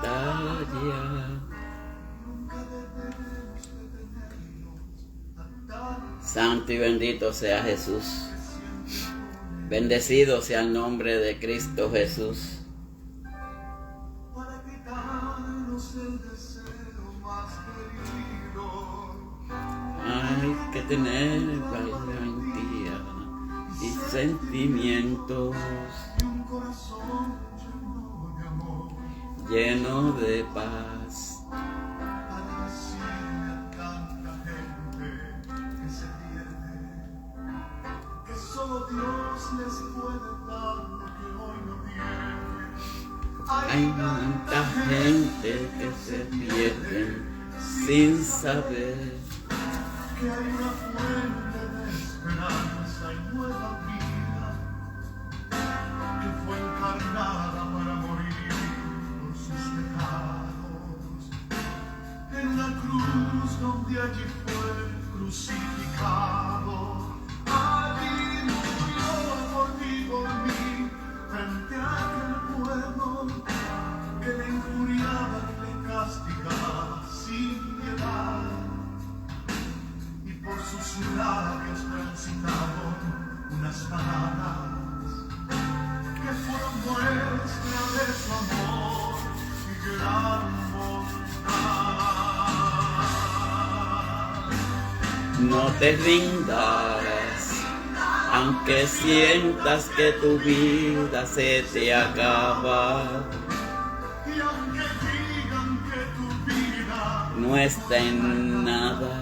batalla. Santo y bendito sea Jesús. Bendecido sea el nombre de Cristo Jesús. Hay que tener valentía y sentimientos lleno de paz. Hay tanta gente que se pierde sin saber que hay una fuente de esperanza y nueva vida que fue encarnada para morir por sus pecados en una cruz donde allí fue crucificado. Allí murió por ti, por mí, frente a aquel pueblo que le injuriaba y le castigaba sin piedad. Por sus labios transitaron unas palabras que fueron muestra de su amor y gran bondad. No te rindas, aunque sientas que tu vida se te acaba. Y aunque digan que tu vida no está en nada,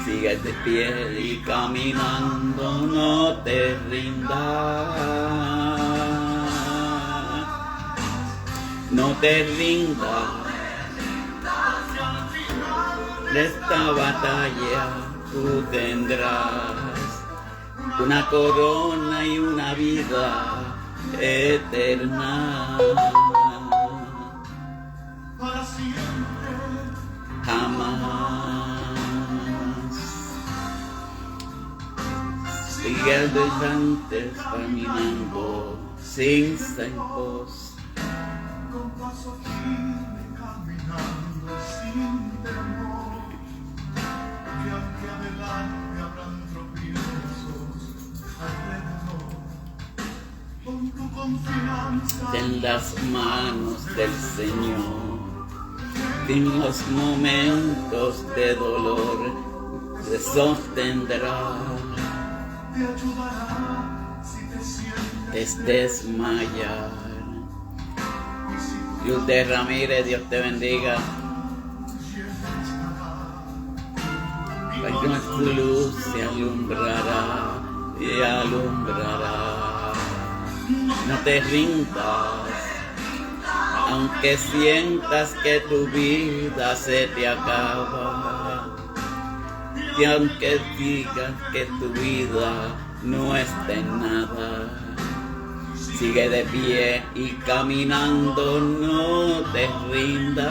sigue de pie y caminando, no te rindas. No te rindas. De esta batalla tú tendrás una corona y una vida eterna. para siempre Jamás. Sigue adelante caminando sin pos. con paso firme caminando sin temor, que aunque adelante habrán tropiezos alrededor, con tu confianza En las manos del Señor, en los momentos de dolor, te sostendrá. te ayudará si te sientes Desmayar. Yulde Ramírez, Dios te bendiga. Con su luz se alumbrará y alumbrará. No te rindas, aunque sientas que tu vida se te acaba. Y aunque digas que tu vida no está en nada, sigue de pie y caminando, no te rindas.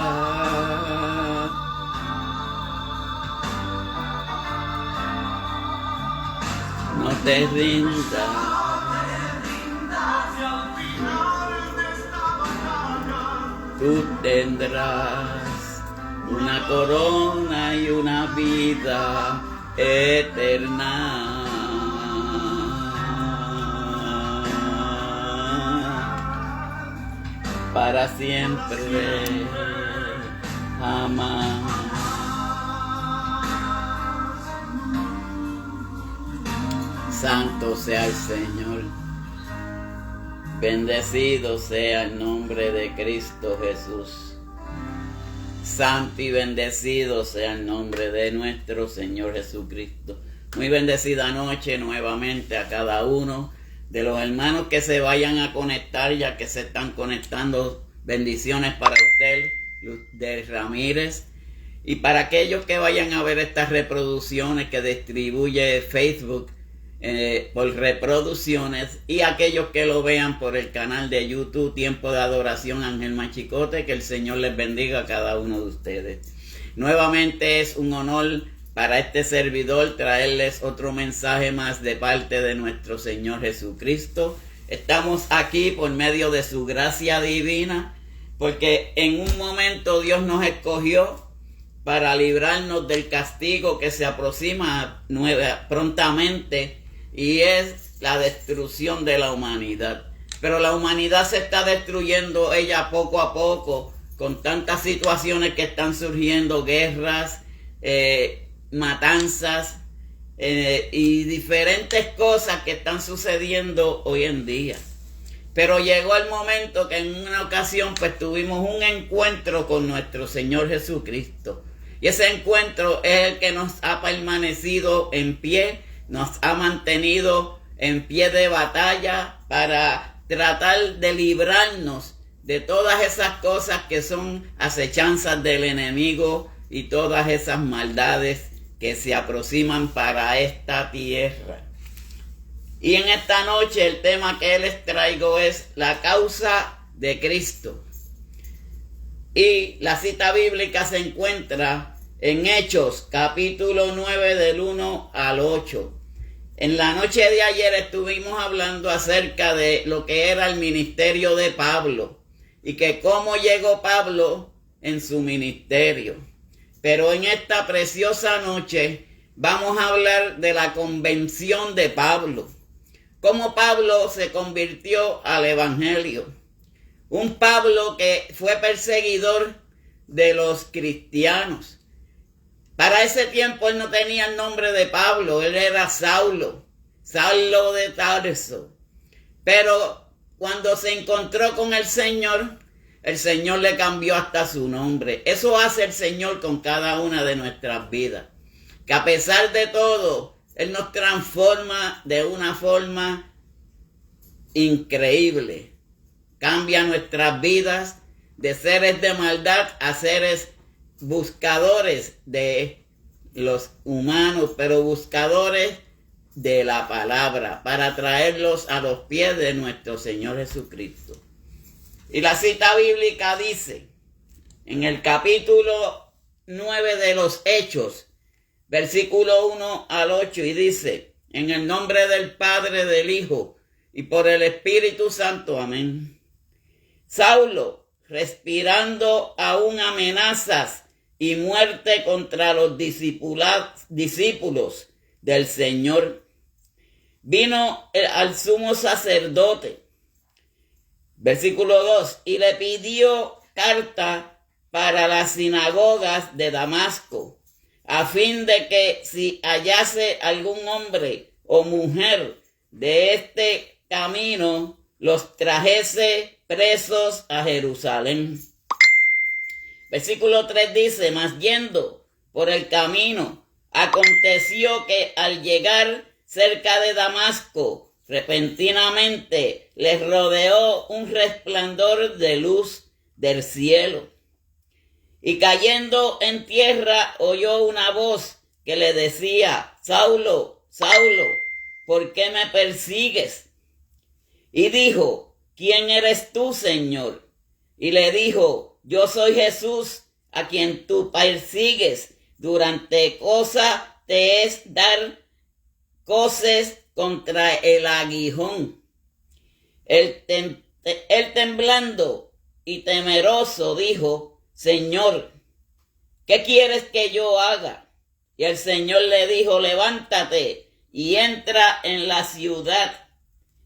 No te rindas. Tú tendrás una corona y una vida eterna. Para siempre, jamás. Santo sea el Señor. Bendecido sea el nombre de Cristo Jesús. Santo y bendecido sea el nombre de nuestro Señor Jesucristo. Muy bendecida noche nuevamente a cada uno de los hermanos que se vayan a conectar, ya que se están conectando. Bendiciones para usted, Luz de Ramírez. Y para aquellos que vayan a ver estas reproducciones que distribuye Facebook por reproducciones, y aquellos que lo vean por el canal de YouTube Tiempo de Adoración Ángel Machicote, que el Señor les bendiga a cada uno de ustedes. Nuevamente es un honor para este servidor traerles otro mensaje más de parte de nuestro Señor Jesucristo. Estamos aquí por medio de su gracia divina, porque en un momento Dios nos escogió para librarnos del castigo que se aproxima prontamente, y es la destrucción de la humanidad. Pero la humanidad se está destruyendo ella poco a poco, con tantas situaciones que están surgiendo, guerras, matanzas y diferentes cosas que están sucediendo hoy en día. Pero llegó el momento que en una ocasión pues tuvimos un encuentro con nuestro Señor Jesucristo. Y ese encuentro es el que nos ha permanecido en pie, nos ha mantenido en pie de batalla para tratar de librarnos de todas esas cosas que son acechanzas del enemigo y todas esas maldades que se aproximan para esta tierra. Y en esta noche el tema que les traigo es la causa de Cristo. Y la cita bíblica se encuentra en Hechos, capítulo 9, del 1 al 8. En la noche de ayer estuvimos hablando acerca de lo que era el ministerio de Pablo y que cómo llegó Pablo en su ministerio. Pero en esta preciosa noche vamos a hablar de la convención de Pablo. Cómo Pablo se convirtió al evangelio. Un Pablo que fue perseguidor de los cristianos. Para ese tiempo él no tenía el nombre de Pablo, él era Saulo, Saulo de Tarso. Pero cuando se encontró con el Señor le cambió hasta su nombre. Eso hace el Señor con cada una de nuestras vidas. Que a pesar de todo, Él nos transforma de una forma increíble. Cambia nuestras vidas de seres de maldad a seres buscadores de los humanos, pero buscadores de la palabra, para traerlos a los pies de nuestro Señor Jesucristo. Y la cita bíblica dice, en el capítulo 9 de los Hechos, versículo 1 al 8, y dice, en el nombre del Padre, del Hijo, y por el Espíritu Santo, amén. Saulo, respirando aún amenazas y muerte contra los discípulos del Señor, vino al sumo sacerdote, versículo 2, y le pidió carta para las sinagogas de Damasco, a fin de que si hallase algún hombre o mujer de este camino, los trajese presos a Jerusalén. Versículo 3 dice, mas yendo por el camino, aconteció que al llegar cerca de Damasco, repentinamente les rodeó un resplandor de luz del cielo. Y cayendo en tierra oyó una voz que le decía, Saulo, Saulo, ¿por qué me persigues? Y dijo, ¿quién eres tú, Señor? Y le dijo, yo soy Jesús, a quien tú persigues. Durante cosa te es dar coces contra el aguijón. Él temblando y temeroso dijo, Señor, ¿qué quieres que yo haga? Y el Señor le dijo, levántate y entra en la ciudad,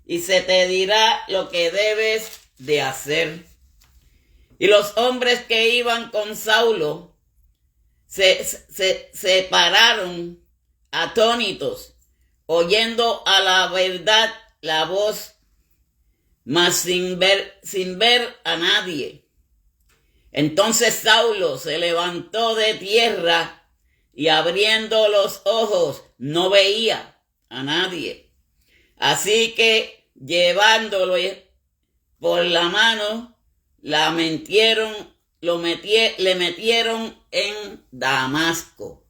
y se te dirá lo que debes de hacer. Y los hombres que iban con Saulo se pararon atónitos, oyendo a la verdad la voz, mas sin ver a nadie. Entonces Saulo se levantó de tierra y abriendo los ojos no veía a nadie. Así que llevándolo por la mano, le metieron en Damasco.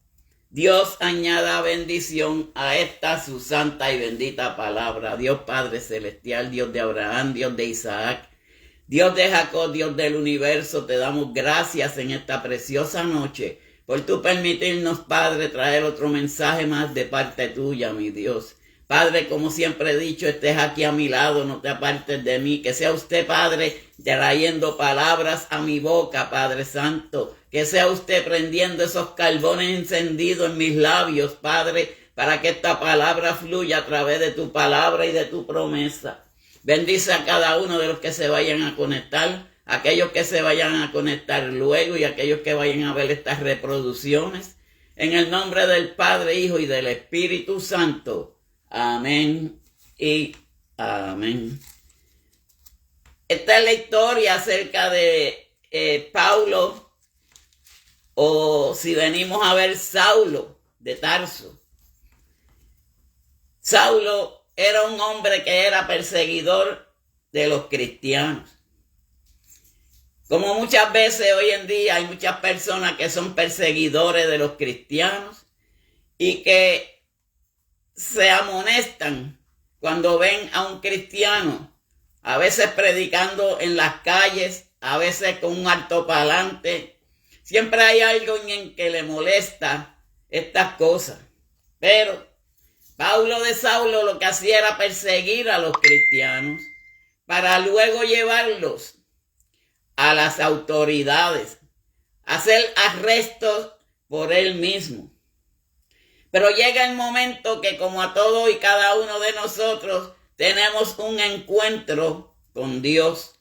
Dios añada bendición a esta su santa y bendita palabra. Dios Padre Celestial, Dios de Abraham, Dios de Isaac, Dios de Jacob, Dios del universo, te damos gracias en esta preciosa noche por tu permitirnos, Padre, traer otro mensaje más de parte tuya, mi Dios. Padre, como siempre he dicho, estés aquí a mi lado, no te apartes de mí. Que sea usted, Padre, trayendo palabras a mi boca, Padre Santo. Que sea usted prendiendo esos carbones encendidos en mis labios, Padre, para que esta palabra fluya a través de tu palabra y de tu promesa. Bendice a cada uno de los que se vayan a conectar, aquellos que se vayan a conectar luego y aquellos que vayan a ver estas reproducciones. En el nombre del Padre, Hijo y del Espíritu Santo. Amén y amén. Esta es la historia acerca de Pablo, o si venimos a ver, Saulo de Tarso. Saulo era un hombre que era perseguidor de los cristianos. Como muchas veces hoy en día hay muchas personas que son perseguidores de los cristianos y que se amonestan cuando ven a un cristiano, a veces predicando en las calles, a veces con un altoparlante. Siempre hay algo en que le molesta estas cosas. Pero Pablo de Saulo lo que hacía era perseguir a los cristianos para luego llevarlos a las autoridades, hacer arrestos por él mismo. Pero llega el momento que, como a todos y cada uno de nosotros, tenemos un encuentro con Dios.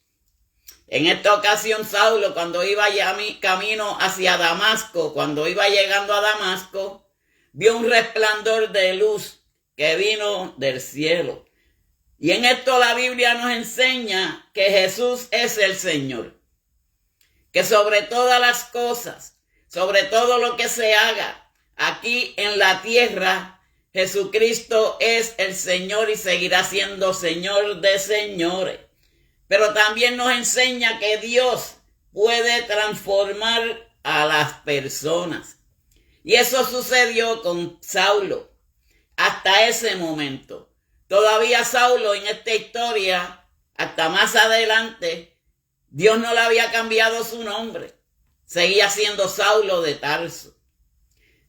En esta ocasión, Saulo, cuando iba ya camino hacia Damasco, cuando iba llegando a Damasco, vio un resplandor de luz que vino del cielo. Y en esto la Biblia nos enseña que Jesús es el Señor. Que sobre todas las cosas, sobre todo lo que se haga aquí en la tierra, Jesucristo es el Señor y seguirá siendo Señor de señores. Pero también nos enseña que Dios puede transformar a las personas. Y eso sucedió con Saulo hasta ese momento. Todavía Saulo en esta historia, hasta más adelante, Dios no le había cambiado su nombre. Seguía siendo Saulo de Tarso.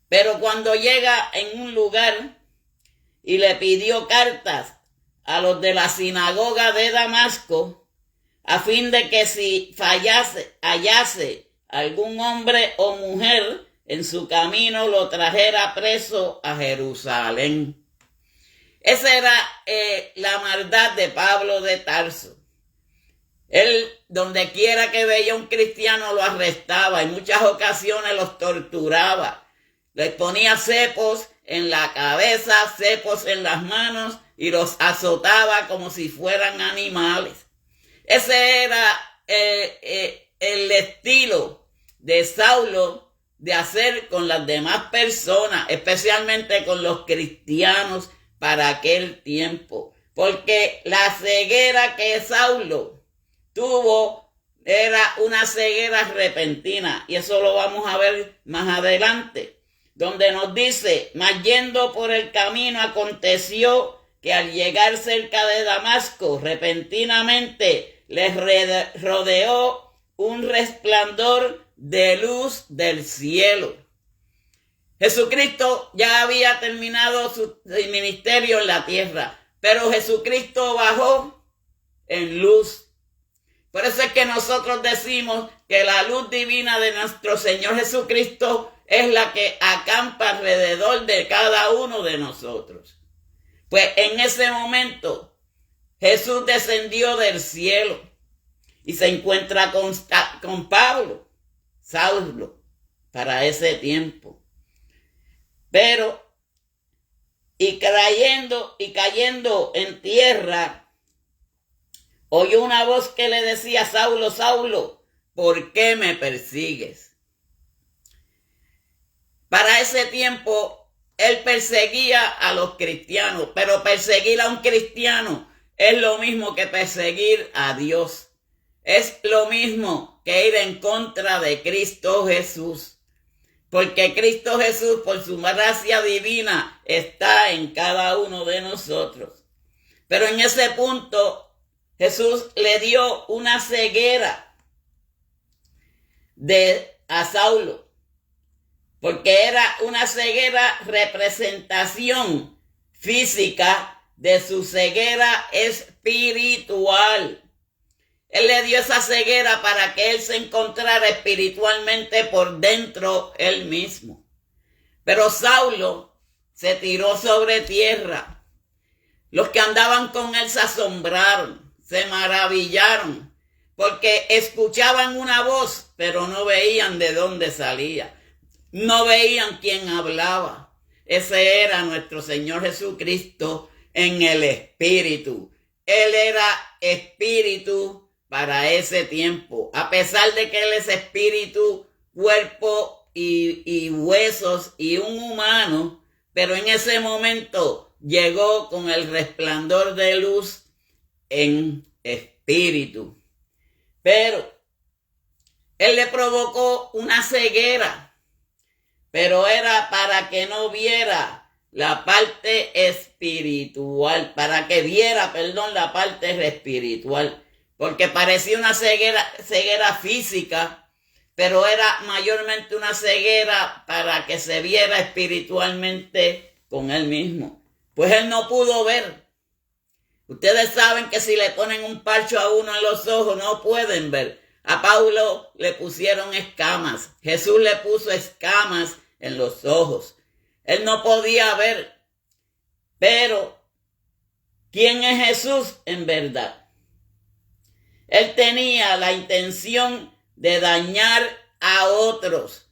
Pero cuando llega en un lugar y le pidió cartas a los de la sinagoga de Damasco, a fin de que si hallase algún hombre o mujer en su camino, lo trajera preso a Jerusalén. Esa era la maldad de Pablo de Tarso. Él, donde quiera que veía un cristiano, lo arrestaba. En muchas ocasiones los torturaba. Les ponía cepos en la cabeza, cepos en las manos y los azotaba como si fueran animales. Ese era el estilo de Saulo de hacer con las demás personas, especialmente con los cristianos para aquel tiempo. Porque la ceguera que Saulo tuvo era una ceguera repentina, y eso lo vamos a ver más adelante, donde nos dice: mas yendo por el camino aconteció que al llegar cerca de Damasco, repentinamente les rodeó un resplandor de luz del cielo. Jesucristo ya había terminado su ministerio en la tierra, pero Jesucristo bajó en luz. Por eso es que nosotros decimos que la luz divina de nuestro Señor Jesucristo es la que acampa alrededor de cada uno de nosotros. Pues en ese momento Jesús descendió del cielo y se encuentra con Pablo, Saulo, para ese tiempo. Pero, cayendo en tierra, oyó una voz que le decía: Saulo, Saulo, ¿por qué me persigues? Para ese tiempo, él perseguía a los cristianos, pero perseguir a un cristiano es lo mismo que perseguir a Dios. Es lo mismo que ir en contra de Cristo Jesús. Porque Cristo Jesús, por su gracia divina, está en cada uno de nosotros. Pero en ese punto, Jesús le dio una ceguera a Saulo, porque era una ceguera representación física de su ceguera espiritual. Él le dio esa ceguera para que él se encontrara espiritualmente por dentro él mismo. Pero Saulo se tiró sobre tierra. Los que andaban con él se asombraron, se maravillaron, porque escuchaban una voz, pero no veían de dónde salía. No veían quién hablaba. Ese era nuestro Señor Jesucristo en el Espíritu. Él era Espíritu para ese tiempo. A pesar de que Él es Espíritu, cuerpo y huesos y un humano, pero en ese momento llegó con el resplandor de luz en Espíritu. Pero Él le provocó una ceguera, pero era para que no viera la parte espiritual, para que viera, la parte espiritual, porque parecía una ceguera física, pero era mayormente una ceguera para que se viera espiritualmente con él mismo. Pues él no pudo ver. Ustedes saben que si le ponen un parcho a uno en los ojos no pueden ver. A Pablo le pusieron escamas. Jesús le puso escamas en los ojos. Él no podía ver. Pero, ¿quién es Jesús en verdad? Él tenía la intención de dañar a otros.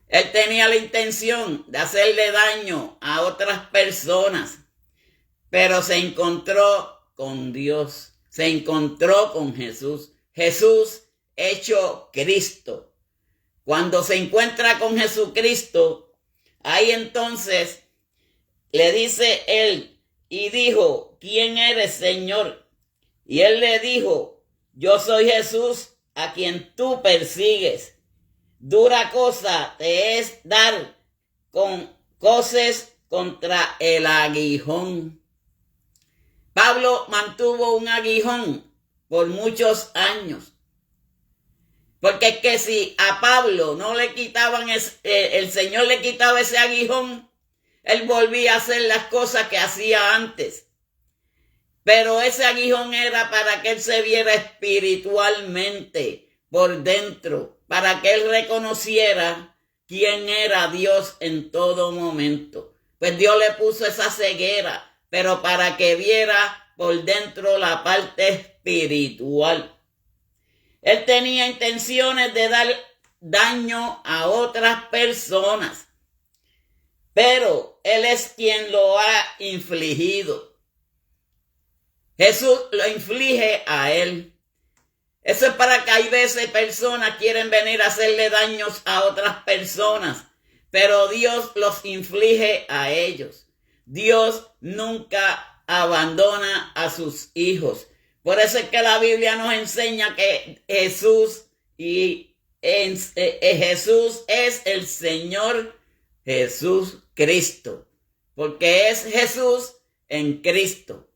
Él tenía la intención de hacerle daño a otras personas. Pero se encontró con Dios. Se encontró con Jesús. Jesús hecho Cristo. Cuando se encuentra con Jesucristo, ahí entonces le dice él y dijo, ¿quién eres, Señor? Y él le dijo, yo soy Jesús a quien tú persigues. Dura cosa te es dar con coces contra el aguijón. Pablo mantuvo un aguijón por muchos años. Porque es que si a Pablo no le quitaban, el Señor le quitaba ese aguijón, él volvía a hacer las cosas que hacía antes. Pero ese aguijón era para que él se viera espiritualmente por dentro, para que él reconociera quién era Dios en todo momento. Pues Dios le puso esa ceguera, pero para que viera por dentro la parte espiritual. Él tenía intenciones de dar daño a otras personas, pero Él es quien lo ha infligido. Jesús lo inflige a Él. Eso es para que hay veces personas quieren venir a hacerle daños a otras personas, pero Dios los inflige a ellos. Dios nunca abandona a sus hijos. Por eso es que la Biblia nos enseña que Jesús es el Señor Jesús Cristo, porque es Jesús en Cristo.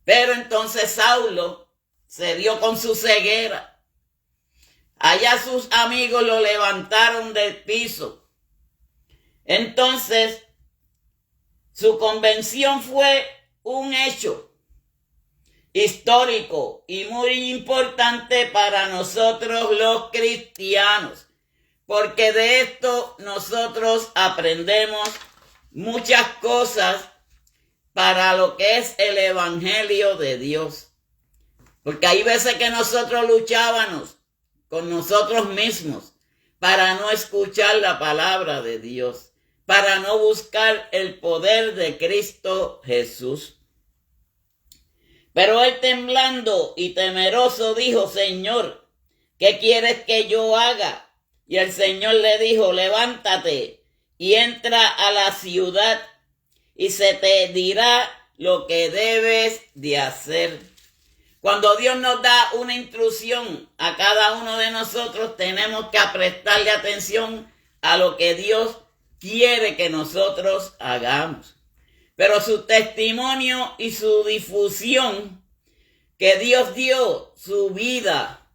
Pero entonces Saulo se dio con su ceguera. Allá sus amigos lo levantaron del piso. Entonces su convención fue un hecho histórico y muy importante para nosotros los cristianos, porque de esto nosotros aprendemos muchas cosas para lo que es el evangelio de Dios. Porque hay veces que nosotros luchábamos con nosotros mismos para no escuchar la palabra de Dios, para no buscar el poder de Cristo Jesús. Pero él temblando y temeroso dijo, Señor, ¿qué quieres que yo haga? Y el Señor le dijo, levántate y entra a la ciudad y se te dirá lo que debes de hacer. Cuando Dios nos da una instrucción a cada uno de nosotros, tenemos que prestarle atención a lo que Dios quiere que nosotros hagamos. Pero su testimonio y su difusión, que Dios dio su vida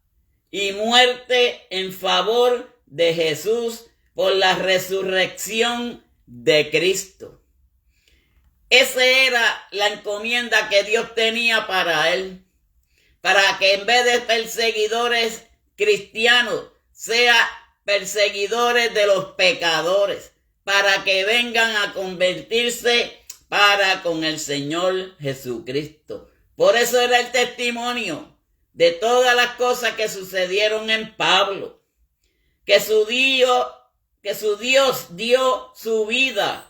y muerte en favor de Jesús por la resurrección de Cristo. esa era la encomienda que Dios tenía para él. Para que en vez de perseguidores cristianos, sea perseguidores de los pecadores. Para que vengan a convertirse para con el Señor Jesucristo. Por eso era el testimonio de todas las cosas que sucedieron en Pablo. Que su Dios dio su vida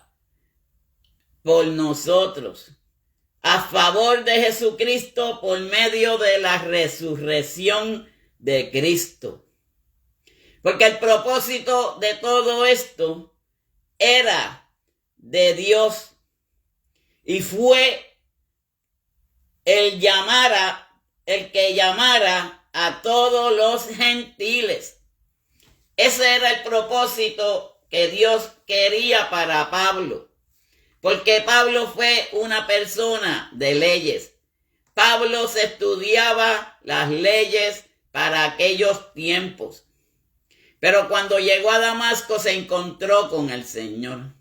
por nosotros, a favor de Jesucristo por medio de la resurrección de Cristo. Porque el propósito de todo esto era de Dios y fue el que llamara a todos los gentiles. Ese era el propósito que Dios quería para Pablo. Porque Pablo fue una persona de leyes. Pablo se estudiaba las leyes para aquellos tiempos. Pero cuando llegó a Damasco se encontró con el Señor.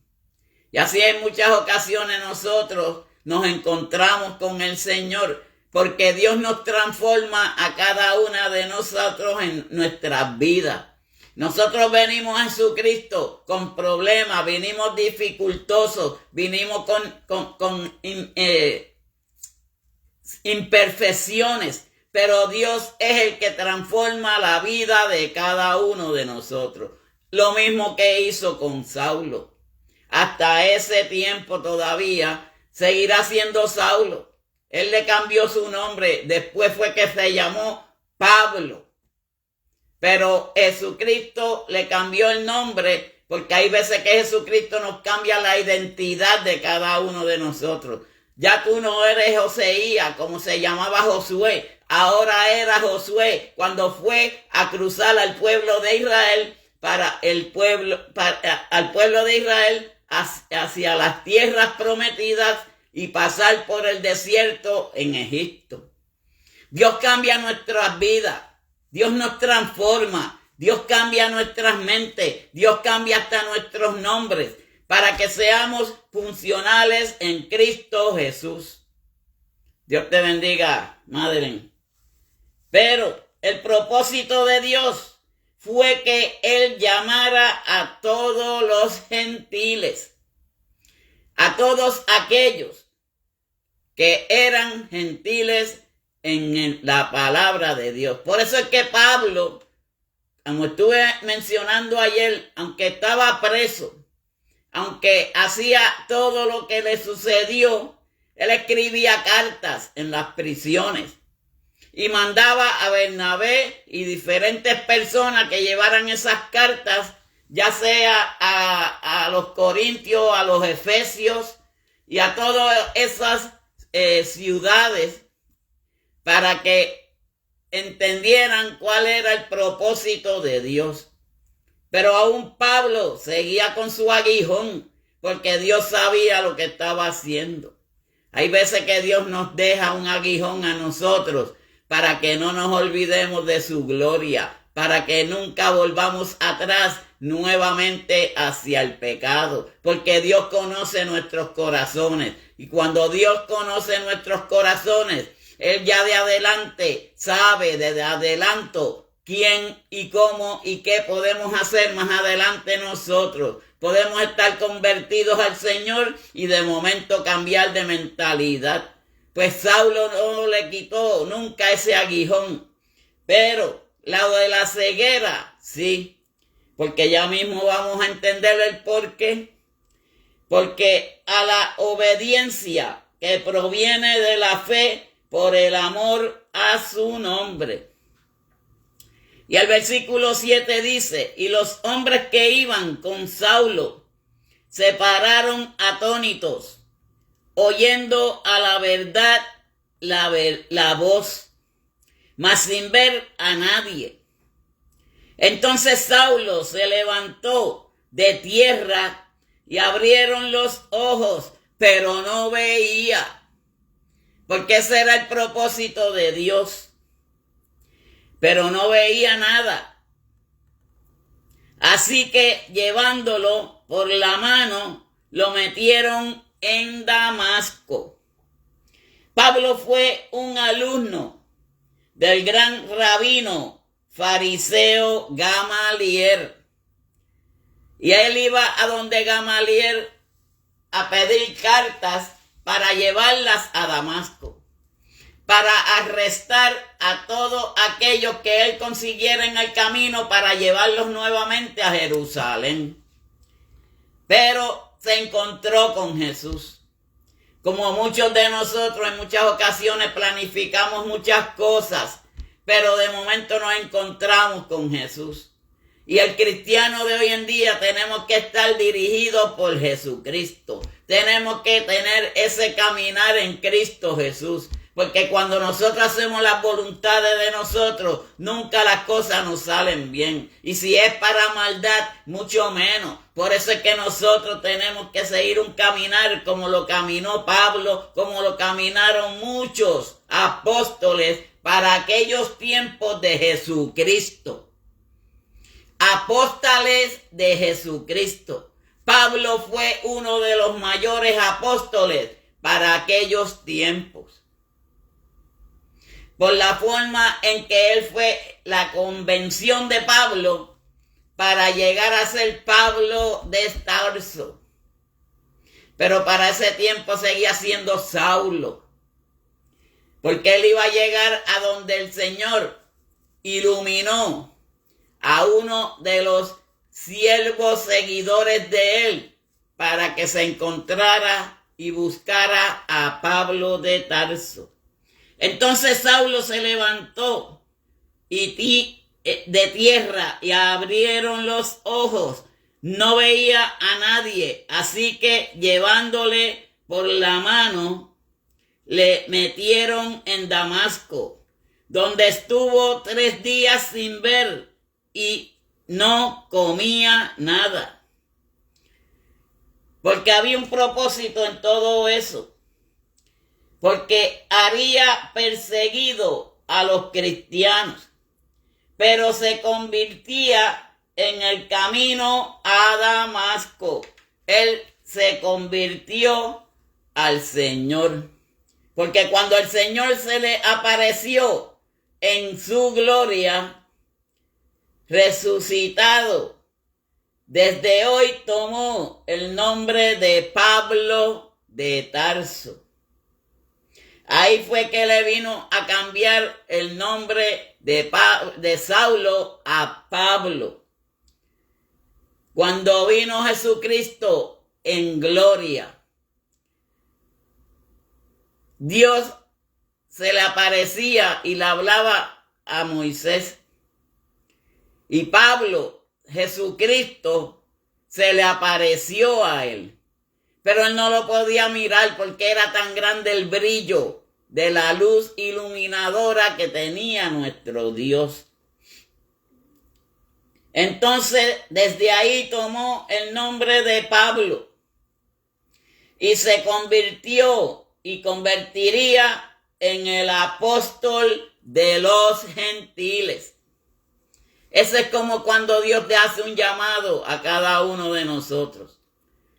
Y así en muchas ocasiones nosotros nos encontramos con el Señor. Porque Dios nos transforma a cada una de nosotros en nuestras vidas. Nosotros venimos a Jesucristo con problemas, venimos dificultosos, venimos con imperfecciones, pero Dios es el que transforma la vida de cada uno de nosotros. Lo mismo que hizo con Saulo. Hasta ese tiempo todavía seguirá siendo Saulo. Él le cambió su nombre, después fue que se llamó Pablo. Pero Jesucristo le cambió el nombre porque hay veces que Jesucristo nos cambia la identidad de cada uno de nosotros. Ya tú no eres Joseías, como se llamaba Josué. Ahora era Josué cuando fue a cruzar al pueblo de Israel al pueblo de Israel hacia las tierras prometidas y pasar por el desierto en Egipto. Dios cambia nuestras vidas. Dios nos transforma, Dios cambia nuestras mentes, Dios cambia hasta nuestros nombres para que seamos funcionales en Cristo Jesús. Dios te bendiga, Madeleine. Pero el propósito de Dios fue que Él llamara a todos los gentiles, a todos aquellos que eran gentiles en la palabra de Dios. Por eso es que Pablo, como estuve mencionando ayer, aunque estaba preso, aunque hacía todo lo que le sucedió, él escribía cartas en las prisiones y mandaba a Bernabé y diferentes personas que llevaran esas cartas, ya sea a los corintios, a los efesios y a todas esas ciudades, para que entendieran cuál era el propósito de Dios. Pero aún Pablo seguía con su aguijón, porque Dios sabía lo que estaba haciendo. Hay veces que Dios nos deja un aguijón a nosotros para que no nos olvidemos de su gloria, para que nunca volvamos atrás nuevamente hacia el pecado, porque Dios conoce nuestros corazones. Y cuando Dios conoce nuestros corazones, Él ya de adelante sabe, de adelanto, quién y cómo y qué podemos hacer más adelante nosotros. Podemos estar convertidos al Señor y de momento cambiar de mentalidad. Pues Saulo no le quitó nunca ese aguijón. Pero la de la ceguera, sí. Porque ya mismo vamos a entender el porqué. Porque a la obediencia que proviene de la fe por el amor a su nombre. Y el versículo 7 dice, y los hombres que iban con Saulo se pararon atónitos, oyendo a la verdad la voz, mas sin ver a nadie. Entonces Saulo se levantó de tierra y abrieron los ojos, pero no veía. Porque ese era el propósito de Dios. Pero no veía nada. Así que llevándolo por la mano, lo metieron en Damasco. Pablo fue un alumno del gran rabino fariseo Gamaliel. Y él iba a donde Gamaliel a pedir cartas para llevarlas a Damasco, para arrestar a todos aquellos que él consiguiera en el camino para llevarlos nuevamente a Jerusalén. Pero se encontró con Jesús. Como muchos de nosotros en muchas ocasiones planificamos muchas cosas, pero de momento nos encontramos con Jesús. Y el cristiano de hoy en día tenemos que estar dirigidos por Jesucristo. Tenemos que tener ese caminar en Cristo Jesús. Porque cuando nosotros hacemos las voluntades de nosotros, nunca las cosas nos salen bien. Y si es para maldad, mucho menos. Por eso es que nosotros tenemos que seguir un caminar como lo caminó Pablo, como lo caminaron muchos apóstoles para aquellos tiempos de Jesucristo. Apóstoles de Jesucristo. Pablo fue uno de los mayores apóstoles para aquellos tiempos. Por la forma en que él fue la convención de Pablo para llegar a ser Pablo de Tarso. Pero para ese tiempo seguía siendo Saulo. Porque él iba a llegar a donde el Señor iluminó a uno de los siervos seguidores de él para que se encontrara y buscara a Pablo de Tarso. Entonces Saulo se levantó de tierra y abrieron los ojos. No veía a nadie, así que llevándole por la mano, le metieron en Damasco, donde estuvo 3 días sin ver y no comía nada. Porque había un propósito en todo eso. Porque había perseguido a los cristianos, pero se convertía en el camino a Damasco. Él se convirtió al Señor. Porque cuando el Señor se le apareció en su gloria, resucitado, desde hoy tomó el nombre de Pablo de Tarso. Ahí fue que le vino a cambiar el nombre de Saulo a Pablo. Cuando vino Jesucristo en gloria, Dios se le aparecía y le hablaba a Moisés. Y Pablo, Jesucristo, se le apareció a él. Pero él no lo podía mirar porque era tan grande el brillo de la luz iluminadora que tenía nuestro Dios. Entonces, desde ahí tomó el nombre de Pablo y se convirtió y convertiría en el apóstol de los gentiles. Eso es como cuando Dios te hace un llamado a cada uno de nosotros.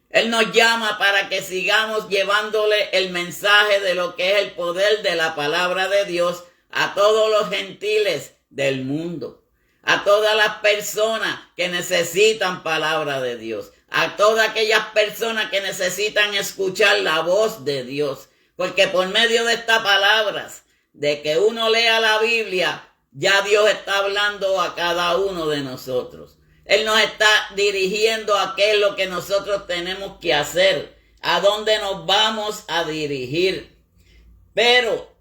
Él nos llama para que sigamos llevándole el mensaje de lo que es el poder de la palabra de Dios a todos los gentiles del mundo, a todas las personas que necesitan palabra de Dios, a todas aquellas personas que necesitan escuchar la voz de Dios, porque por medio de estas palabras, de que uno lea la Biblia, ya Dios está hablando a cada uno de nosotros. Él nos está dirigiendo a qué es lo que nosotros tenemos que hacer, a dónde nos vamos a dirigir. Pero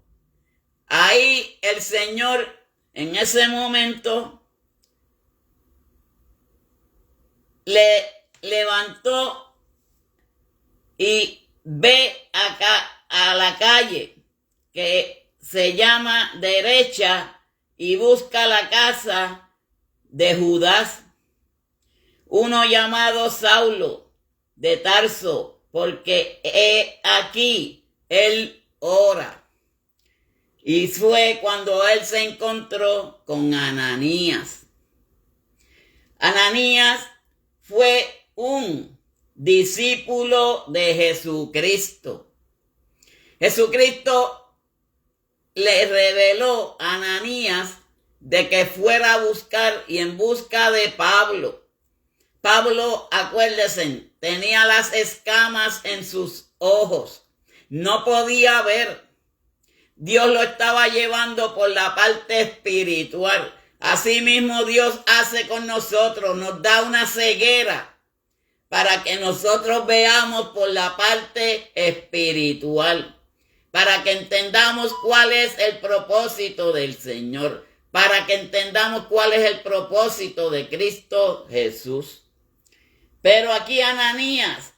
ahí el Señor en ese momento le levantó y ve acá a la calle que se llama derecha y busca la casa de Judas, uno llamado Saulo de Tarso, porque aquí él ora. Y fue cuando él se encontró con Ananías. Ananías fue un discípulo de Jesucristo. Jesucristo le reveló a Ananías de que fuera a buscar y en busca de Pablo. Pablo, acuérdense, tenía las escamas en sus ojos. No podía ver. Dios lo estaba llevando por la parte espiritual. Asimismo Dios hace con nosotros, nos da una ceguera para que nosotros veamos por la parte espiritual, para que entendamos cuál es el propósito del Señor, para que entendamos cuál es el propósito de Cristo Jesús. Pero aquí Ananías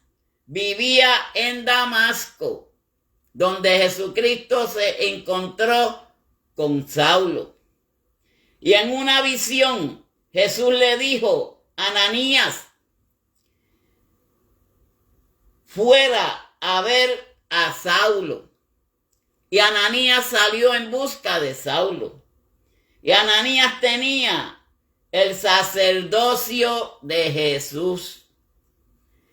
vivía en Damasco, donde Jesucristo se encontró con Saulo. Y en una visión Jesús le dijo: Ananías, fuera a ver a Saulo. Y Ananías salió en busca de Saulo. Y Ananías tenía el sacerdocio de Jesús.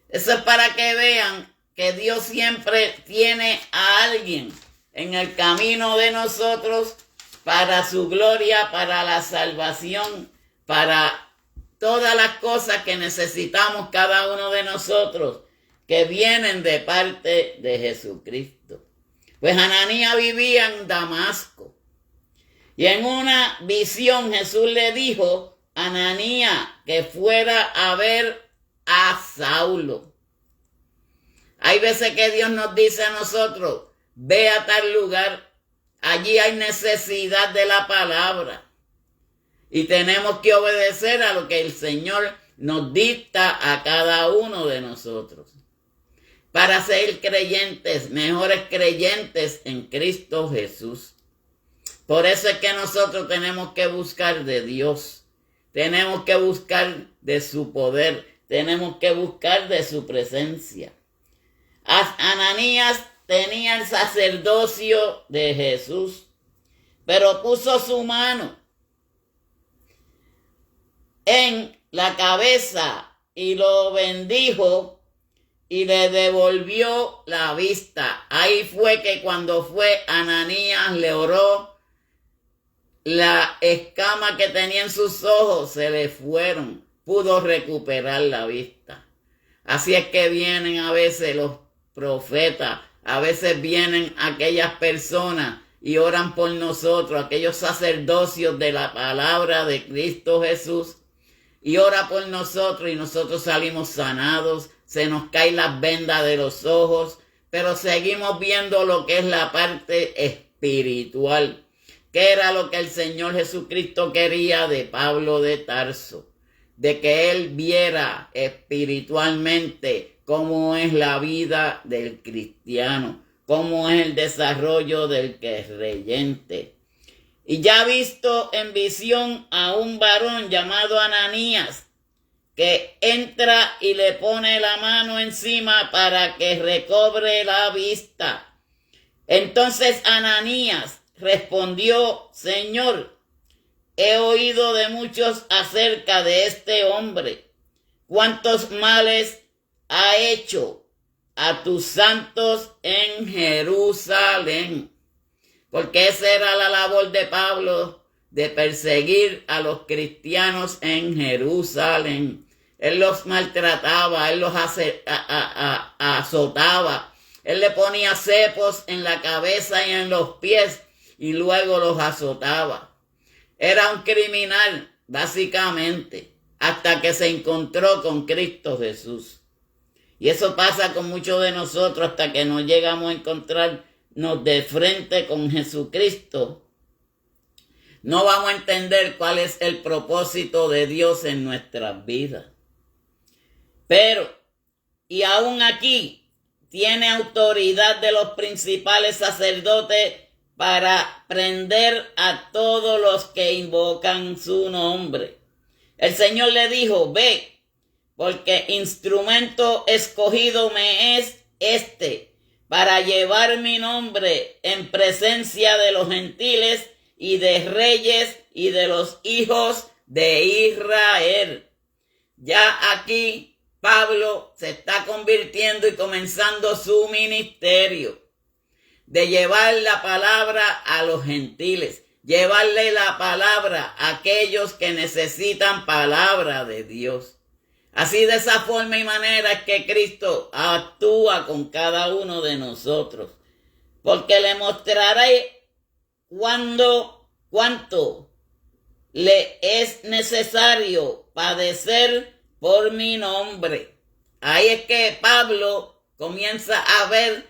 Eso es para que vean que Dios siempre tiene a alguien en el camino de nosotros para su gloria, para la salvación, para todas las cosas que necesitamos cada uno de nosotros, que vienen de parte de Jesucristo. Pues Ananías vivía en Damasco. Y en una visión Jesús le dijo a Ananías que fuera a ver a Saulo. Hay veces que Dios nos dice a nosotros: ve a tal lugar, allí hay necesidad de la palabra. Y tenemos que obedecer a lo que el Señor nos dicta a cada uno de nosotros, para ser creyentes, mejores creyentes en Cristo Jesús. Por eso es que nosotros tenemos que buscar de Dios, tenemos que buscar de su poder, tenemos que buscar de su presencia. Ananías tenía el sacerdocio de Jesús, pero puso su mano en la cabeza y lo bendijo y le devolvió la vista. Ahí fue que cuando fue Ananías le oró, la escama que tenía en sus ojos se le fueron, pudo recuperar la vista. Así es que vienen a veces los profetas, a veces vienen aquellas personas y oran por nosotros, aquellos sacerdocios de la palabra de Cristo Jesús, y ora por nosotros y nosotros salimos sanados, se nos caen las vendas de los ojos, pero seguimos viendo lo que es la parte espiritual, que era lo que el Señor Jesucristo quería de Pablo de Tarso, de que él viera espiritualmente cómo es la vida del cristiano, cómo es el desarrollo del creyente. Y ya ha visto en visión a un varón llamado Ananías, que entra y le pone la mano encima para que recobre la vista. Entonces Ananías respondió: Señor, he oído de muchos acerca de este hombre, cuántos males ha hecho a tus santos en Jerusalén. Porque esa era la labor de Pablo, de perseguir a los cristianos en Jerusalén. Él los maltrataba, él los azotaba, él le ponía cepos en la cabeza y en los pies y luego los azotaba. Era un criminal, básicamente, hasta que se encontró con Cristo Jesús. Y eso pasa con muchos de nosotros hasta que nos llegamos a encontrarnos de frente con Jesucristo. No vamos a entender cuál es el propósito de Dios en nuestras vidas. Pero, y aún aquí, tiene autoridad de los principales sacerdotes para prender a todos los que invocan su nombre. El Señor le dijo: ve, porque instrumento escogido me es este, para llevar mi nombre en presencia de los gentiles y de reyes y de los hijos de Israel. Ya aquí Pablo se está convirtiendo y comenzando su ministerio de llevar la palabra a los gentiles, llevarle la palabra a aquellos que necesitan palabra de Dios. Así, de esa forma y manera es que Cristo actúa con cada uno de nosotros, porque le mostraré cuánto le es necesario padecer por mi nombre. Ahí es que Pablo comienza a ver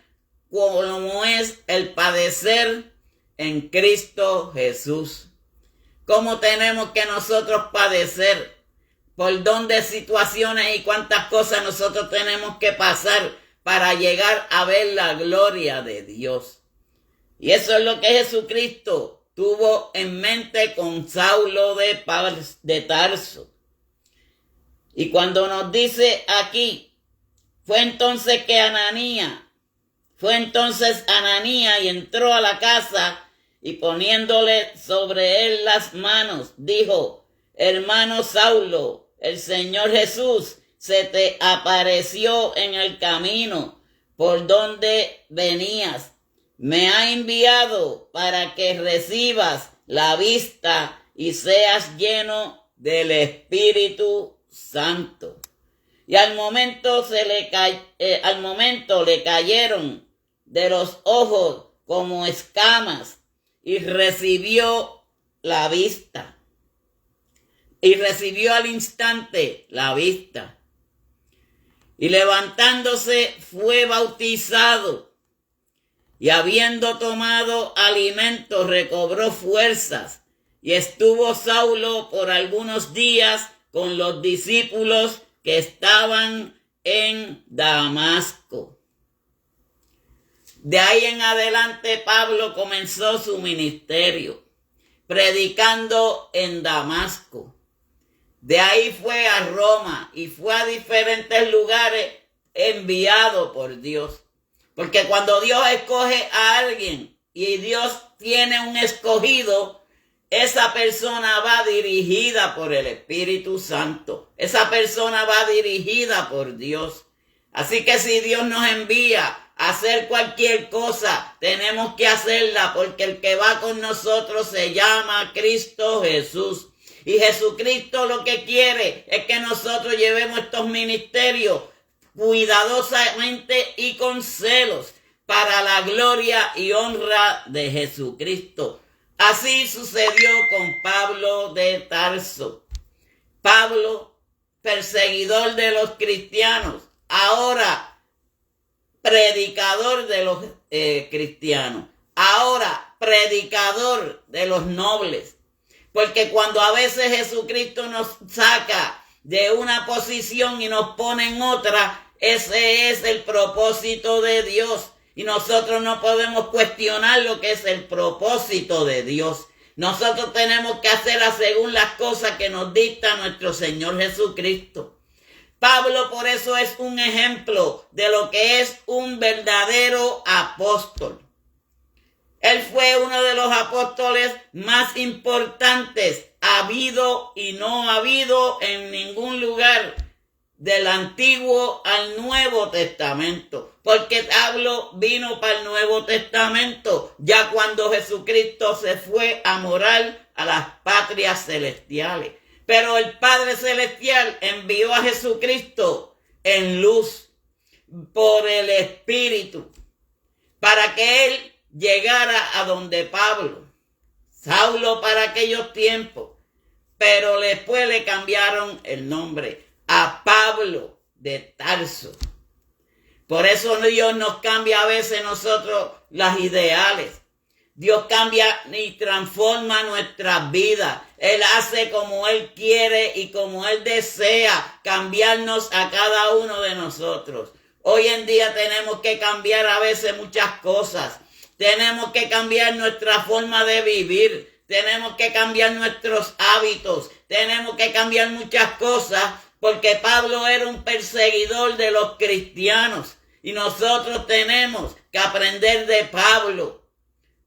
cómo es el padecer en Cristo Jesús. Cómo tenemos que nosotros padecer, por dónde situaciones y cuántas cosas nosotros tenemos que pasar para llegar a ver la gloria de Dios. Y eso es lo que Jesucristo tuvo en mente con Saulo de Tarso. Y cuando nos dice aquí, fue entonces Ananías y entró a la casa y poniéndole sobre él las manos, dijo: hermano Saulo, el Señor Jesús se te apareció en el camino por donde venías. Me ha enviado para que recibas la vista y seas lleno del Espíritu Santo. Y al momento le cayeron de los ojos como escamas y recibió la vista. Y recibió al instante la vista. Y levantándose fue bautizado. Y habiendo tomado alimento recobró fuerzas. Y estuvo Saulo por algunos días con los discípulos que estaban en Damasco. De ahí en adelante Pablo comenzó su ministerio, predicando en Damasco. De ahí fue a Roma y fue a diferentes lugares enviado por Dios. Porque cuando Dios escoge a alguien y Dios tiene un escogido, esa persona va dirigida por el Espíritu Santo. Esa persona va dirigida por Dios. Así que si Dios nos envía a hacer cualquier cosa, tenemos que hacerla, porque el que va con nosotros se llama Cristo Jesús. Y Jesucristo lo que quiere es que nosotros llevemos estos ministerios cuidadosamente y con celos para la gloria y honra de Jesucristo. Así sucedió con Pablo de Tarso. Pablo, perseguidor de los cristianos, ahora predicador de los cristianos, ahora predicador de los nobles. Porque cuando a veces Jesucristo nos saca de una posición y nos pone en otra, ese es el propósito de Dios. Y nosotros no podemos cuestionar lo que es el propósito de Dios. Nosotros tenemos que hacerla según las cosas que nos dicta nuestro Señor Jesucristo. Pablo por eso es un ejemplo de lo que es un verdadero apóstol. Él fue uno de los apóstoles más importantes, habido y no habido en ningún lugar del Antiguo al Nuevo Testamento. Porque Pablo vino para el Nuevo Testamento ya cuando Jesucristo se fue a morar a las patrias celestiales. Pero el Padre Celestial envió a Jesucristo en luz por el Espíritu para que Él llegara a donde Pablo, Saulo para aquellos tiempos, pero después le cambiaron el nombre a Pablo de Tarso. Por eso Dios nos cambia a veces nosotros las ideales. Dios cambia y transforma nuestras vidas. Él hace como Él quiere y como Él desea cambiarnos a cada uno de nosotros. Hoy en día tenemos que cambiar a veces muchas cosas. Tenemos que cambiar nuestra forma de vivir. Tenemos que cambiar nuestros hábitos. Tenemos que cambiar muchas cosas porque Pablo era un perseguidor de los cristianos. Y nosotros tenemos que aprender de Pablo,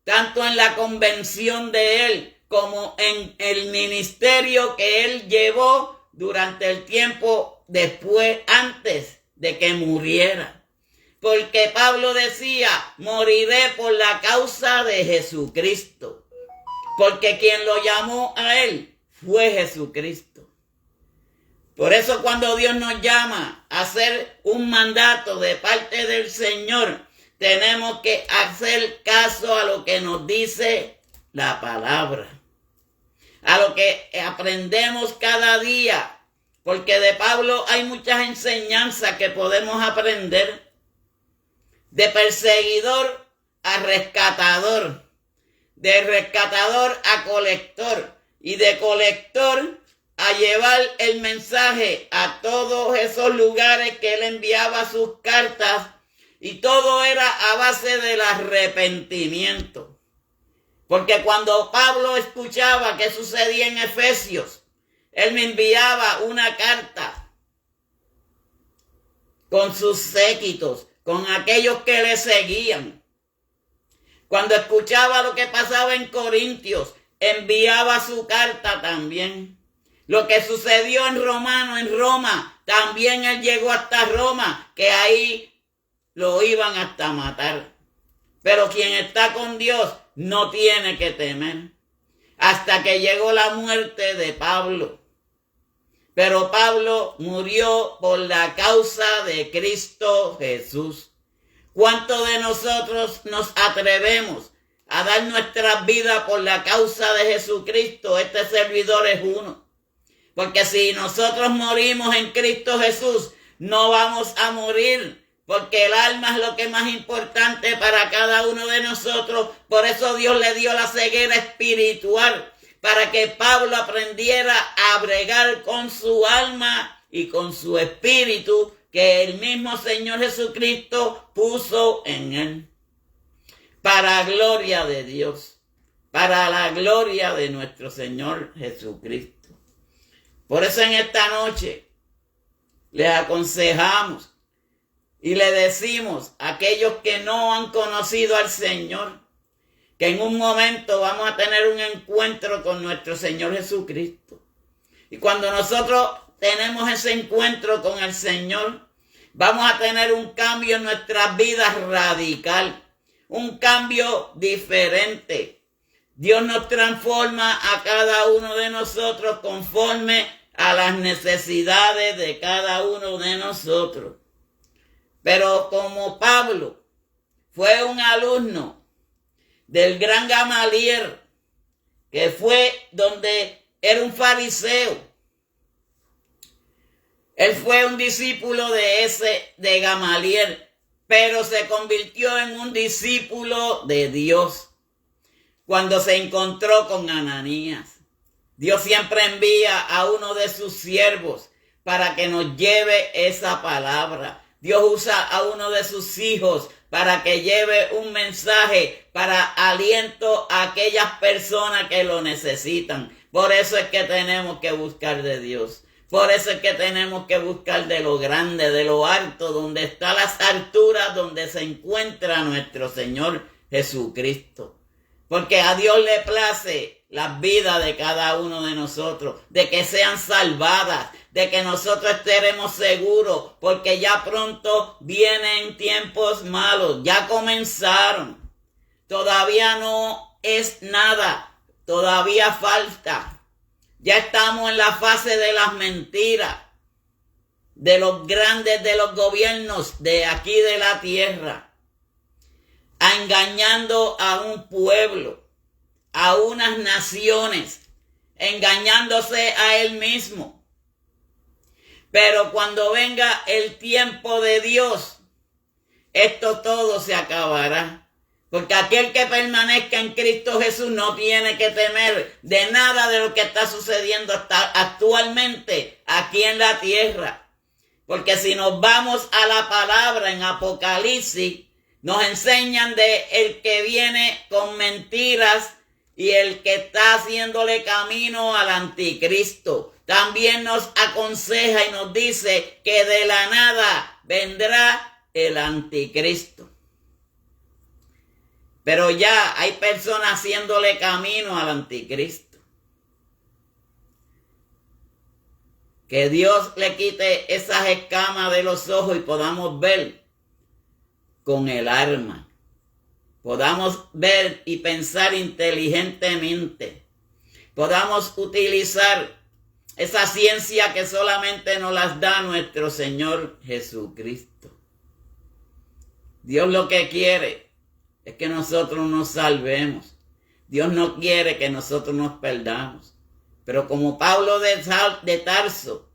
tanto en la convención de él como en el ministerio que él llevó durante el tiempo después, antes de que muriera. Porque Pablo decía, moriré por la causa de Jesucristo. Porque quien lo llamó a él fue Jesucristo. Por eso cuando Dios nos llama a hacer un mandato de parte del Señor, tenemos que hacer caso a lo que nos dice la palabra. A lo que aprendemos cada día. Porque de Pablo hay muchas enseñanzas que podemos aprender. De perseguidor a rescatador, de rescatador a colector y de colector a llevar el mensaje a todos esos lugares que él enviaba sus cartas, y todo era a base del arrepentimiento. Porque cuando Pablo escuchaba qué sucedía en Efesios, él me enviaba una carta con sus séquitos, con aquellos que le seguían. Cuando escuchaba lo que pasaba en Corintios, enviaba su carta también. Lo que sucedió en Roma, también él llegó hasta Roma, que ahí lo iban hasta matar. Pero quien está con Dios no tiene que temer. Hasta que llegó la muerte de Pablo. Pero Pablo murió por la causa de Cristo Jesús. ¿Cuántos de nosotros nos atrevemos a dar nuestras vidas por la causa de Jesucristo? Este servidor es uno. Porque si nosotros morimos en Cristo Jesús, no vamos a morir. Porque el alma es lo que es más importante para cada uno de nosotros. Por eso Dios le dio la ceguera espiritual, para que Pablo aprendiera a bregar con su alma y con su espíritu que el mismo Señor Jesucristo puso en él. Para gloria de Dios, para la gloria de nuestro Señor Jesucristo. Por eso en esta noche les aconsejamos y le decimos a aquellos que no han conocido al Señor, que en un momento vamos a tener un encuentro con nuestro Señor Jesucristo. Y cuando nosotros tenemos ese encuentro con el Señor, vamos a tener un cambio en nuestras vidas radical, un cambio diferente. Dios nos transforma a cada uno de nosotros conforme a las necesidades de cada uno de nosotros. Pero como Pablo fue un alumno del gran Gamaliel, que fue donde era un fariseo. Él fue un discípulo de Gamaliel, pero se convirtió en un discípulo de Dios cuando se encontró con Ananías. Dios siempre envía a uno de sus siervos para que nos lleve esa palabra. Dios usa a uno de sus hijos para que lleve un mensaje para aliento a aquellas personas que lo necesitan. Por eso es que tenemos que buscar de Dios. Por eso es que tenemos que buscar de lo grande, de lo alto, donde están las alturas, donde se encuentra nuestro Señor Jesucristo. Porque a Dios le place las vidas de cada uno de nosotros, de que sean salvadas, de que nosotros estaremos seguros, porque ya pronto vienen tiempos malos, ya comenzaron. Todavía no es nada, todavía falta. Ya estamos en la fase de las mentiras, de los grandes, de los gobiernos de aquí de la tierra, engañando a un pueblo, a unas naciones, engañándose a él mismo. Pero cuando venga el tiempo de Dios, esto todo se acabará. Porque aquel que permanezca en Cristo Jesús no tiene que temer de nada de lo que está sucediendo actualmente aquí en la tierra. Porque si nos vamos a la palabra en Apocalipsis, nos enseñan de el que viene con mentiras y el que está haciéndole camino al anticristo. También nos aconseja y nos dice que de la nada vendrá el anticristo. Pero ya hay personas haciéndole camino al anticristo. Que Dios le quite esas escamas de los ojos y podamos ver con el alma. Podamos ver y pensar inteligentemente. Podamos utilizar esa ciencia que solamente nos las da nuestro Señor Jesucristo. Dios lo que quiere es que nosotros nos salvemos. Dios no quiere que nosotros nos perdamos. Pero como Pablo de Tarso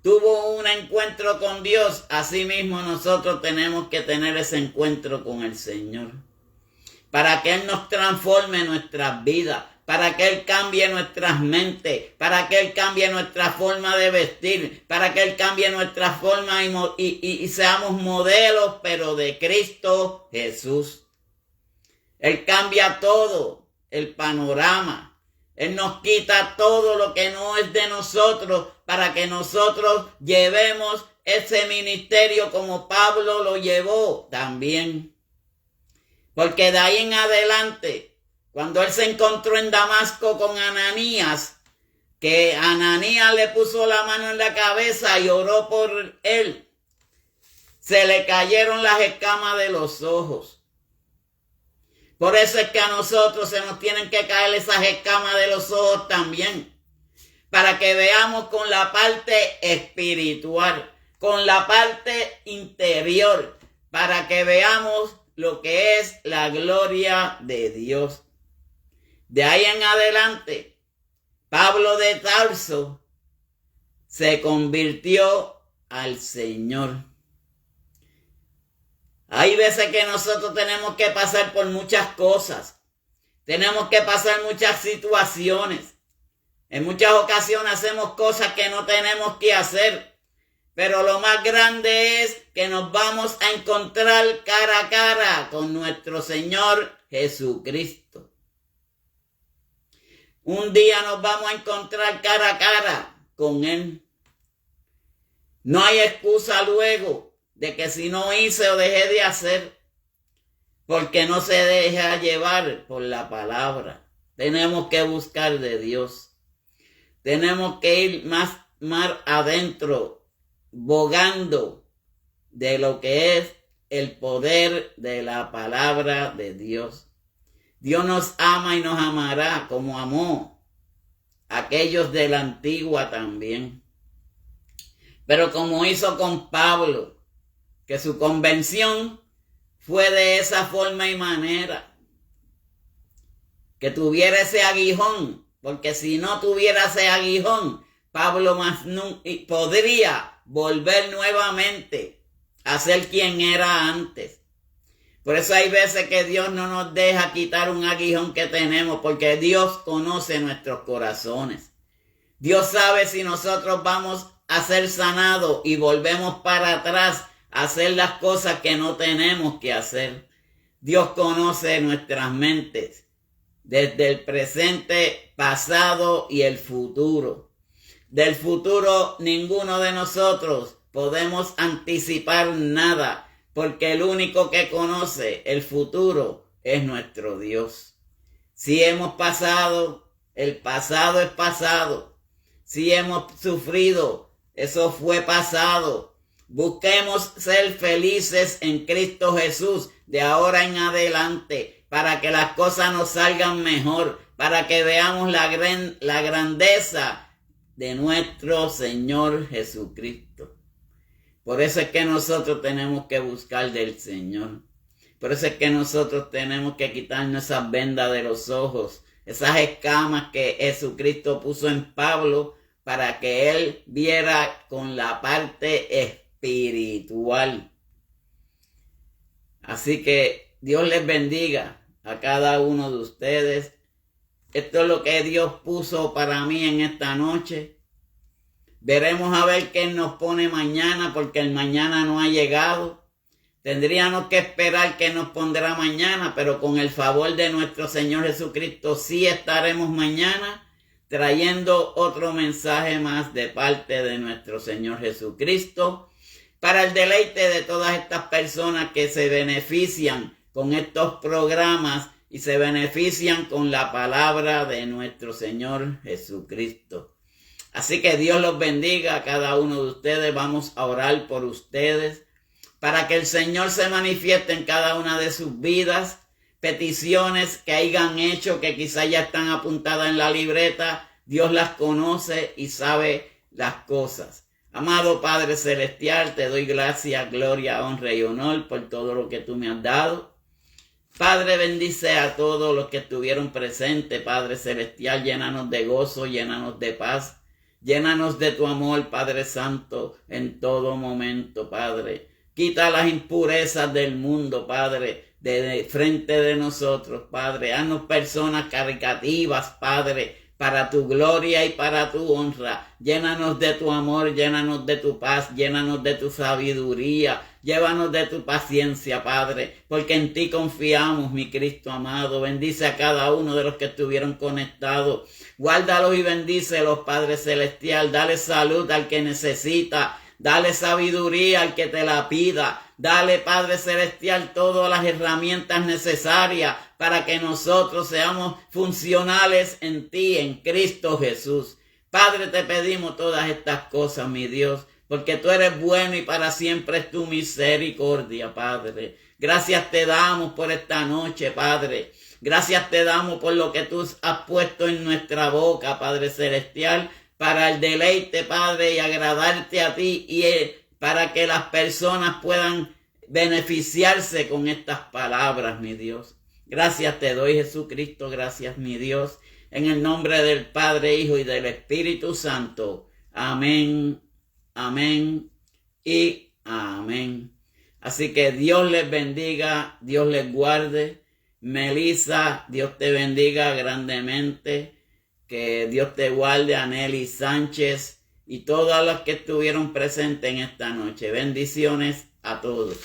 tuvo un encuentro con Dios, así mismo nosotros tenemos que tener ese encuentro con el Señor. Para que Él nos transforme nuestras vidas, para que Él cambie nuestras mentes, para que Él cambie nuestra forma de vestir, para que Él cambie nuestra forma y seamos modelos, pero de Cristo Jesús. Él cambia todo el panorama. Él nos quita todo lo que no es de nosotros para que nosotros llevemos ese ministerio como Pablo lo llevó también. Porque de ahí en adelante, cuando él se encontró en Damasco con Ananías, que Ananías le puso la mano en la cabeza y oró por él, se le cayeron las escamas de los ojos. Por eso es que a nosotros se nos tienen que caer esas escamas de los ojos también, para que veamos con la parte espiritual, con la parte interior, para que veamos lo que es la gloria de Dios. De ahí en adelante, Pablo de Tarso se convirtió al Señor. Hay veces que nosotros tenemos que pasar por muchas cosas. Tenemos que pasar muchas situaciones. En muchas ocasiones hacemos cosas que no tenemos que hacer. Pero lo más grande es que nos vamos a encontrar cara a cara con nuestro Señor Jesucristo. Un día nos vamos a encontrar cara a cara con Él. No hay excusa luego de que si no hice o dejé de hacer, porque no se deja llevar por la palabra. Tenemos que buscar de Dios. Tenemos que ir más adentro, bogando de lo que es el poder de la palabra de Dios. Dios nos ama y nos amará como amó a aquellos de la antigua también. Pero como hizo con Pablo, que su convención fue de esa forma y manera, que tuviera ese aguijón, porque si no tuviera ese aguijón, Pablo más no podría volver nuevamente a ser quien era antes. Por eso hay veces que Dios no nos deja quitar un aguijón que tenemos, porque Dios conoce nuestros corazones. Dios sabe si nosotros vamos a ser sanados y volvemos para atrás a hacer las cosas que no tenemos que hacer. Dios conoce nuestras mentes desde el presente, pasado y el futuro. Del futuro ninguno de nosotros podemos anticipar nada, porque el único que conoce el futuro es nuestro Dios. Si hemos pasado, el pasado es pasado. Si hemos sufrido, eso fue pasado. Busquemos ser felices en Cristo Jesús de ahora en adelante, para que las cosas nos salgan mejor, para que veamos la grandeza de nuestro Señor Jesucristo. Por eso es que nosotros tenemos que buscar del Señor. Por eso es que nosotros tenemos que quitarnos esas vendas de los ojos, esas escamas que Jesucristo puso en Pablo, para que él viera con la parte espiritual. Así que Dios les bendiga a cada uno de ustedes. Esto es lo que Dios puso para mí en esta noche. Veremos a ver qué nos pone mañana, porque el mañana no ha llegado. Tendríamos que esperar que nos pondrá mañana, pero con el favor de nuestro Señor Jesucristo sí estaremos mañana trayendo otro mensaje más de parte de nuestro Señor Jesucristo, para el deleite de todas estas personas que se benefician con estos programas y se benefician con la palabra de nuestro Señor Jesucristo. Así que Dios los bendiga a cada uno de ustedes. Vamos a orar por ustedes para que el Señor se manifieste en cada una de sus vidas. Peticiones que hayan hecho, que quizás ya están apuntadas en la libreta, Dios las conoce y sabe las cosas. Amado Padre Celestial, te doy gracias, gloria, honra y honor por todo lo que tú me has dado. Padre, bendice a todos los que estuvieron presentes, Padre Celestial, llénanos de gozo, llénanos de paz, llénanos de tu amor, Padre Santo, en todo momento, Padre. Quita las impurezas del mundo, Padre, de frente de nosotros, Padre. Haznos personas caritativas, Padre, para tu gloria y para tu honra. Llénanos de tu amor, llénanos de tu paz, llénanos de tu sabiduría, llévanos de tu paciencia, Padre, porque en ti confiamos, mi Cristo amado. Bendice a cada uno de los que estuvieron conectados. Guárdalos y bendícelos, Padre Celestial. Dale salud al que necesita. Dale sabiduría al que te la pida. Dale, Padre Celestial, todas las herramientas necesarias para que nosotros seamos funcionales en ti, en Cristo Jesús. Padre, te pedimos todas estas cosas, mi Dios, porque tú eres bueno y para siempre es tu misericordia, Padre. Gracias te damos por esta noche, Padre. Gracias te damos por lo que tú has puesto en nuestra boca, Padre Celestial, para el deleite, Padre, y agradarte a ti y para que las personas puedan beneficiarse con estas palabras, mi Dios. Gracias te doy, Jesucristo, gracias, mi Dios, en el nombre del Padre, Hijo y del Espíritu Santo. Amén, amén y amén. Así que Dios les bendiga, Dios les guarde. Melissa, Dios te bendiga grandemente. Que Dios te guarde, a Nelly Sánchez y todos los que estuvieron presentes en esta noche. Bendiciones a todos.